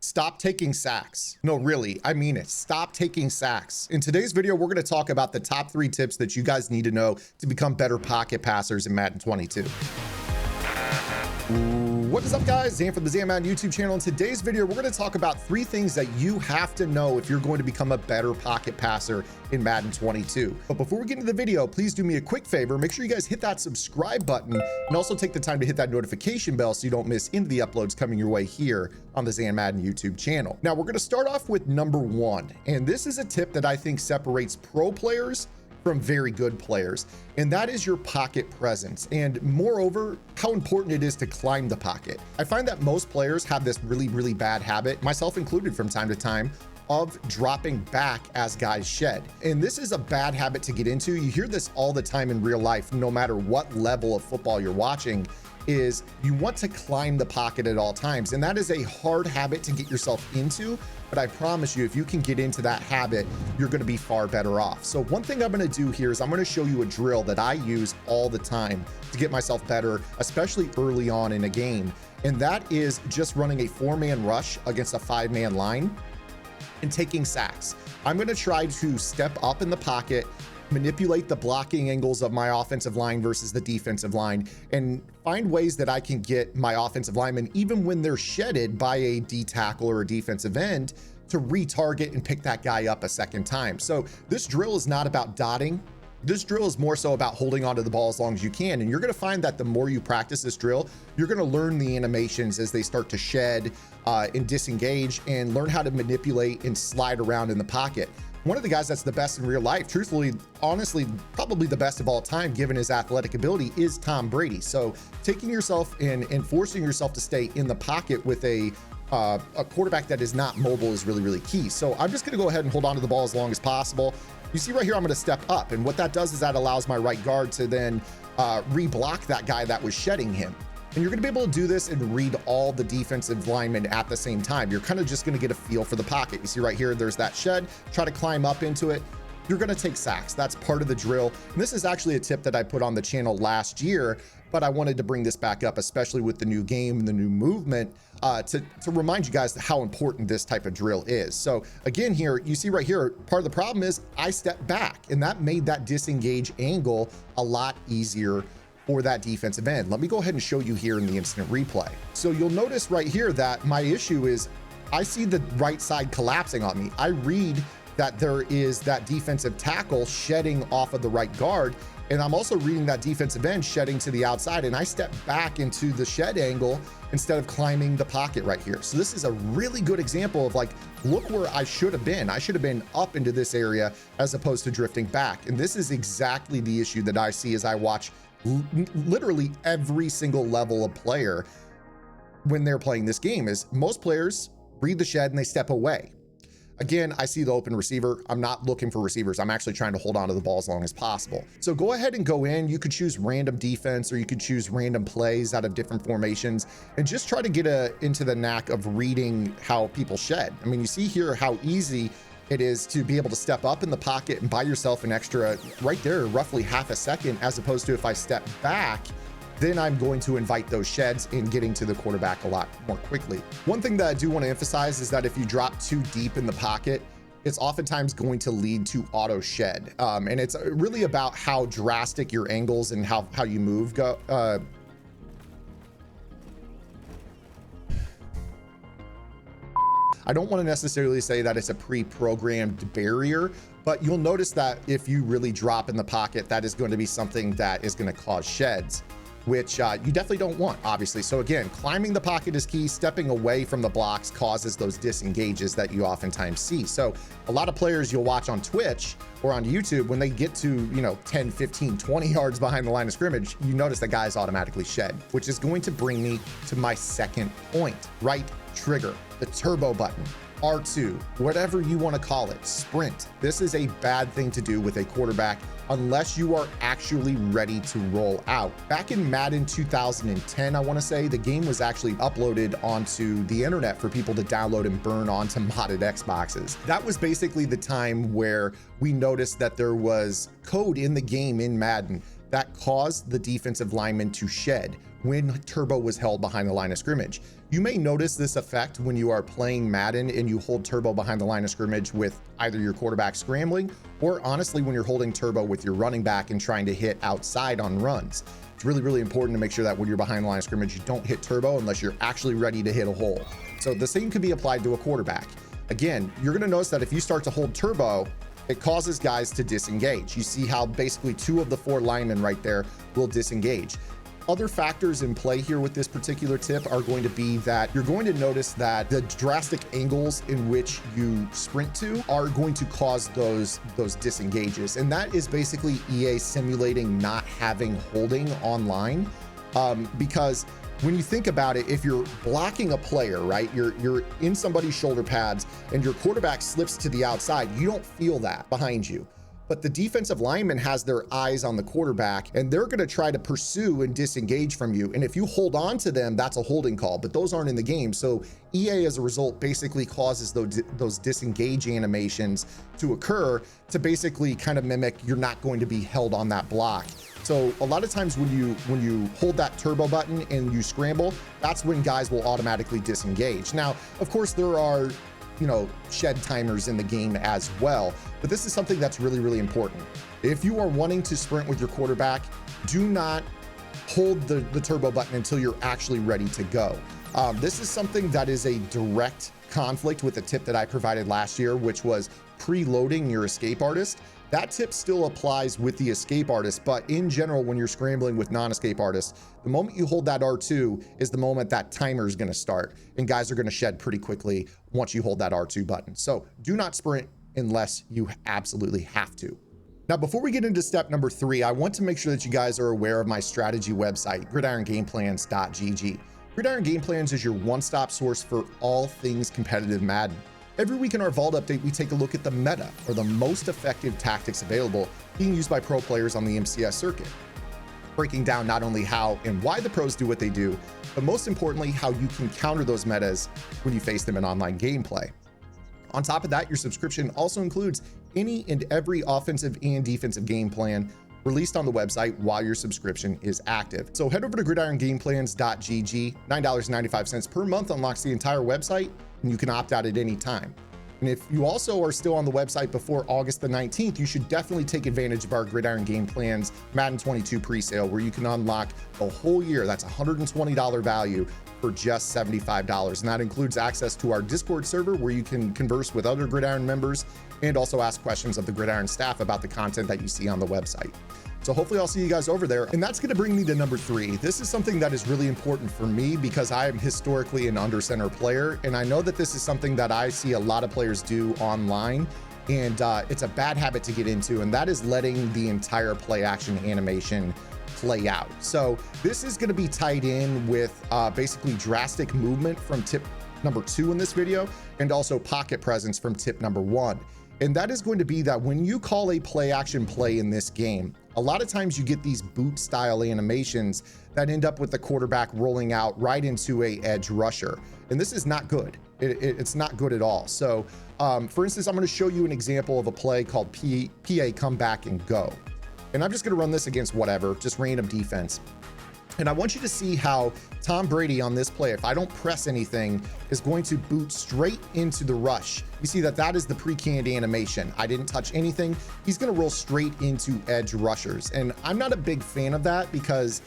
Stop taking sacks. No, really, I mean it. Stop taking sacks. In today's video, we're going to talk about the top 3 tips that you guys need to know to become better pocket passers in Madden 22. What is up, guys? Zan from the Zan Madden YouTube channel. In today's video, we're going to talk about 3 things that you have to know if you're going to become a better pocket passer in Madden 22. But before we get into the video, please do me a quick favor. Make sure you guys hit that subscribe button and also take the time to hit that notification bell so you don't miss any of the uploads coming your way here on the Zan Madden YouTube channel. Now, we're going to start off with number 1, and this is a tip that I think separates pro players from very good players, and that is your pocket presence, and moreover, how important it is to climb the pocket. I find that most players have this really bad habit, myself included from time to time, of dropping back as guys shed. And this is a bad habit to get into. You hear this all the time in real life, no matter what level of football you're watching, is you want to climb the pocket at all times. And that is a hard habit to get yourself into, but I promise you, if you can get into that habit, you're gonna be far better off. So one thing I'm gonna do here is I'm gonna show you a drill that I use all the time to get myself better, especially early on in a game. And that is just running a 4-man rush against a 5-man line and taking sacks. I'm gonna try to step up in the pocket, manipulate the blocking angles of my offensive line versus the defensive line, and find ways that I can get my offensive linemen, even when they're shedded by a D tackle or a defensive end, to retarget and pick that guy up a second time. So this drill is not about dotting. This drill is more so about holding onto the ball as long as you can. And you're gonna find that the more you practice this drill, you're gonna learn the animations as they start to shed and disengage, and learn how to manipulate and slide around in the pocket. One of the guys that's the best in real life, truthfully, honestly, probably the best of all time, given his athletic ability, is Tom Brady. So taking yourself in and forcing yourself to stay in the pocket with a quarterback that is not mobile is really key. So I'm just gonna go ahead and hold on to the ball as long as possible. You see right here, I'm gonna step up. And what that does is that allows my right guard to then re-block that guy that was shedding him. And you're gonna be able to do this and read all the defensive linemen at the same time. You're kind of just gonna get a feel for the pocket. You see right here, there's that shed, try to climb up into it. You're gonna take sacks, that's part of the drill. And this is actually a tip that I put on the channel last year, but I wanted to bring this back up, especially with the new game and the new movement, to remind you guys how important this type of drill is. So again, here, you see right here, part of the problem is I stepped back, and that made that disengage angle a lot easier for that defensive end. Let me go ahead and show you here in the instant replay. So you'll notice right here that my issue is I see the right side collapsing on me. I read that there is that defensive tackle shedding off of the right guard, and I'm also reading that defensive end shedding to the outside, and I step back into the shed angle instead of climbing the pocket right here. So this is a really good example of, like, look where I should have been. I should have been up into this area as opposed to drifting back. And this is exactly the issue that I see as I watch literally every single level of player when they're playing this game. Is most players read the shed and they step away. Again, I see the open receiver. I'm not looking for receivers. I'm actually trying to hold on to the ball as long as possible. So go ahead and go in. You could choose random defense, or you could choose random plays out of different formations, and just try to get into the knack of reading how people shed. I mean, you see here how easy it is to be able to step up in the pocket and buy yourself an extra, right there, roughly half a second, as opposed to if I step back, then I'm going to invite those sheds in getting to the quarterback a lot more quickly. One thing that I do want to emphasize is that if you drop too deep in the pocket, it's oftentimes going to lead to auto shed. And it's really about how drastic your angles and how you move go. I don't want to necessarily say that it's a pre-programmed barrier, but you'll notice that if you really drop in the pocket, that is going to be something that is going to cause sheds, which you definitely don't want, obviously. So again, climbing the pocket is key. Stepping away from the blocks causes those disengages that you oftentimes see. So a lot of players you'll watch on Twitch or on YouTube, when they get to, 10, 15, 20 yards behind the line of scrimmage, you notice that guys automatically shed, which is going to bring me to my second point. Right trigger, the turbo button, R2, whatever you want to call it, sprint. This is a bad thing to do with a quarterback unless you are actually ready to roll out. Back in Madden 2010, I want to say, the game was actually uploaded onto the internet for people to download and burn onto modded Xboxes. That was basically the time where we noticed that there was code in the game in Madden that caused the defensive lineman to shed when Turbo was held behind the line of scrimmage. You may notice this effect when you are playing Madden and you hold Turbo behind the line of scrimmage with either your quarterback scrambling, or honestly when you're holding Turbo with your running back and trying to hit outside on runs. It's really, really important to make sure that when you're behind the line of scrimmage, you don't hit Turbo unless you're actually ready to hit a hole. So the same could be applied to a quarterback. Again, you're gonna notice that if you start to hold Turbo, it causes guys to disengage. You see how basically 2 of the 4 linemen right there will disengage. Other factors in play here with this particular tip are going to be that you're going to notice that the drastic angles in which you sprint to are going to cause those disengages. And that is basically EA simulating not having holding online. Because when you think about it, if you're blocking a player, right, you're in somebody's shoulder pads and your quarterback slips to the outside, you don't feel that behind you. But the defensive lineman has their eyes on the quarterback and they're going to try to pursue and disengage from you. And if you hold on to them, that's a holding call, but those aren't in the game. So EA as a result basically causes those disengage animations to occur to basically kind of mimic you're not going to be held on that block. So a lot of times when you hold that turbo button and you scramble, that's when guys will automatically disengage. Now, of course, there are shed timers in the game as well, but this is something that's really, really important. If you are wanting to sprint with your quarterback, do not hold the turbo button until you're actually ready to go. This is something that is a direct conflict with the tip that I provided last year, which was preloading your escape artist. That tip still applies with the escape artist, but in general, when you're scrambling with non-escape artists, the moment you hold that R2 is the moment that timer is going to start, and guys are going to shed pretty quickly once you hold that R2 button. So do not sprint unless you absolutely have to. Now, before we get into step number 3, I want to make sure that you guys are aware of my strategy website, gridirongameplans.gg. Gridiron Game Plans is your one-stop source for all things competitive Madden. Every week in our Vault update, we take a look at the meta, or the most effective tactics available being used by pro players on the MCS circuit, breaking down not only how and why the pros do what they do, but most importantly, how you can counter those metas when you face them in online gameplay. On top of that, your subscription also includes any and every offensive and defensive game plan released on the website while your subscription is active. So head over to gridirongameplans.gg. $9.95 per month unlocks the entire website, and you can opt out at any time. And if you also are still on the website before August the 19th, you should definitely take advantage of our Gridiron Game Plans Madden 22 presale, where you can unlock a whole year. That's $120 value for just $75. And that includes access to our Discord server, where you can converse with other Gridiron members and also ask questions of the Gridiron staff about the content that you see on the website. So hopefully I'll see you guys over there. And that's going to bring me to number 3. This is something that is really important for me because I am historically an under center player. And I know that this is something that I see a lot of players do online. And it's a bad habit to get into. And that is letting the entire play action animation play out. So this is going to be tied in with basically drastic movement from tip number 2 in this video, and also pocket presence from tip number 1. And that is going to be that when you call a play action play in this game, a lot of times you get these boot style animations that end up with the quarterback rolling out right into a edge rusher. And this is not good. It's not good at all. So for instance, I'm going to show you an example of a play called PA come back and go. And I'm just going to run this against whatever, just random defense. And I want you to see how Tom Brady on this play, if I don't press anything, is going to boot straight into the rush. You see that is the pre-canned animation. I didn't touch anything. He's going to roll straight into edge rushers. And I'm not a big fan of that because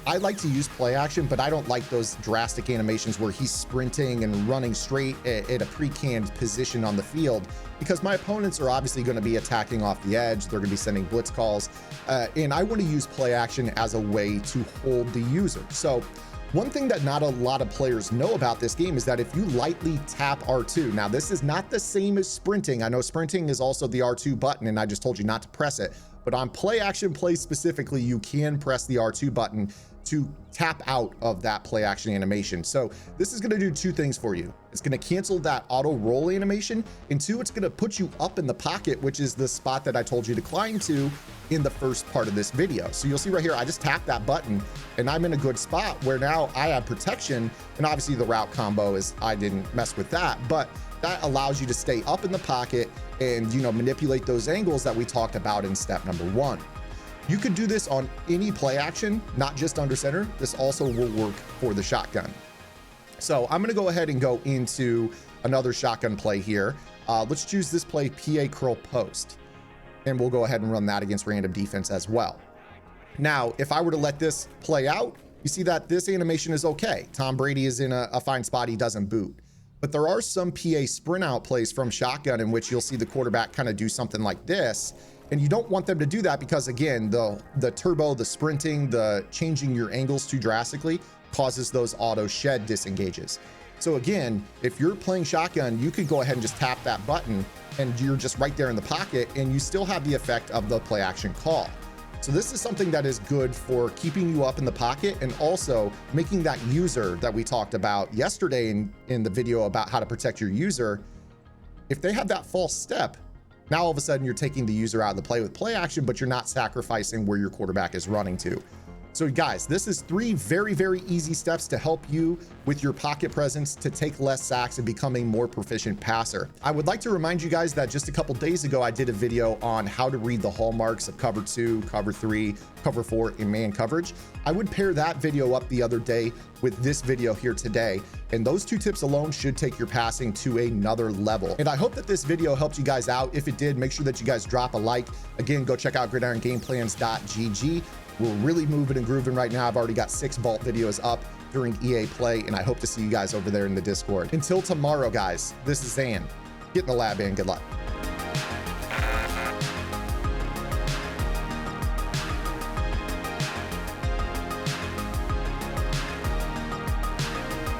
I like to use play action, but I don't like those drastic animations where he's sprinting and running straight at a pre-canned position on the field, because my opponents are obviously going to be attacking off the edge. They're going to be sending blitz calls. And I want to use play action as a way to hold the user. So one thing that not a lot of players know about this game is that if you lightly tap R2, now this is not the same as sprinting. I know sprinting is also the R2 button, and I just told you not to press it. But on play action plays specifically, you can press the R2 button to tap out of that play action animation. So this is going to do 2 things for you. It's going to cancel that auto roll animation, and 2, it's going to put you up in the pocket, which is the spot that I told you to climb to in the first part of this video. So you'll see right here, I just tapped that button and I'm in a good spot where now I have protection. And obviously the route combo is, I didn't mess with that, but that allows you to stay up in the pocket and, manipulate those angles that we talked about in step number 1. You could do this on any play action, not just under center. This also will work for the shotgun. So I'm gonna go ahead and go into another shotgun play here. Let's choose this play, PA curl post, and we'll go ahead and run that against random defense as well. Now, if I were to let this play out, you see that this animation is okay. Tom Brady is in a fine spot, he doesn't boot. But there are some PA sprint out plays from shotgun in which you'll see the quarterback kind of do something like this. And you don't want them to do that because, again, the turbo, the sprinting, the changing your angles too drastically causes those auto shed disengages. So again, if you're playing shotgun, you could go ahead and just tap that button and you're just right there in the pocket and you still have the effect of the play action call. So this is something that is good for keeping you up in the pocket and also making that user that we talked about yesterday in the video about how to protect your user. If they have that false step, now all of a sudden you're taking the user out of the play with play action, but you're not sacrificing where your quarterback is running to. So guys, this is 3 very, very easy steps to help you with your pocket presence to take less sacks and become a more proficient passer. I would like to remind you guys that just a couple days ago, I did a video on how to read the hallmarks of cover 2, cover 3, cover 4 in man coverage. I would pair that video up the other day with this video here today. And those 2 tips alone should take your passing to another level. And I hope that this video helped you guys out. If it did, make sure that you guys drop a like. Again, go check out gridirongameplans.gg. We're really moving and grooving right now. I've already got 6 vault videos up during EA Play, and I hope to see you guys over there in the Discord. Until tomorrow, guys, this is Zan. Get in the lab, and good luck.